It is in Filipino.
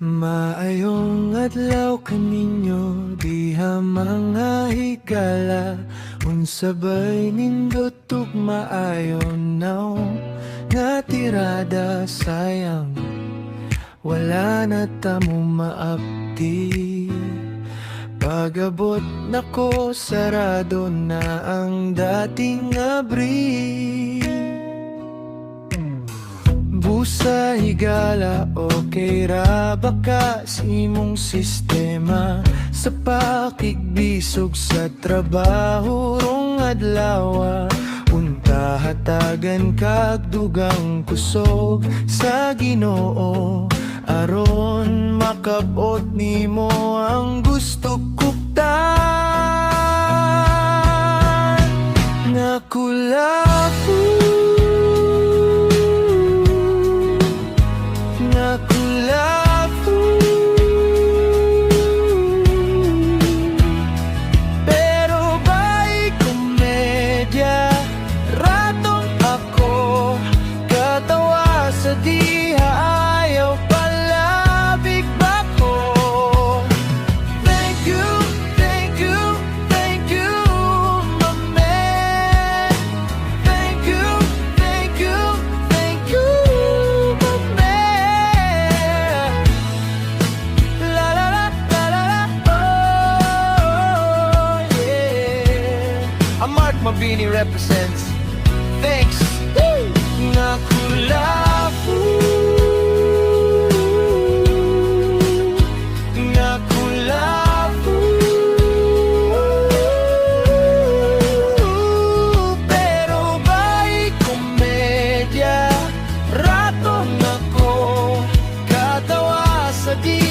Maayong adlaw kaninyo, diha mga higala. Unsabay nindot ug maayo naw nga tirada, sayang wala na tamo maabdi. Pagabot nako, sarado na ang dating abri. Busa higala, okay ra baka sa imong sistema? Sa pakigbisog sa trabaho rong adlaw, unta hatagan kag dugang kusog sa Ginoo, aron makabot nimo ang gusto kuktan. Nga kulapo, pero ba'y komedya, ratong ako katawa sa diha ayaw palabig ba ko? Thank you, thank you, thank you, my man. Thank you, thank you, thank you, my man. La la la la la la, oh yeah. Mark Mabini represents. Thanks. Woo! Nakulafu, nakulafu, pero ba'y komedya, rato nako katawa sa di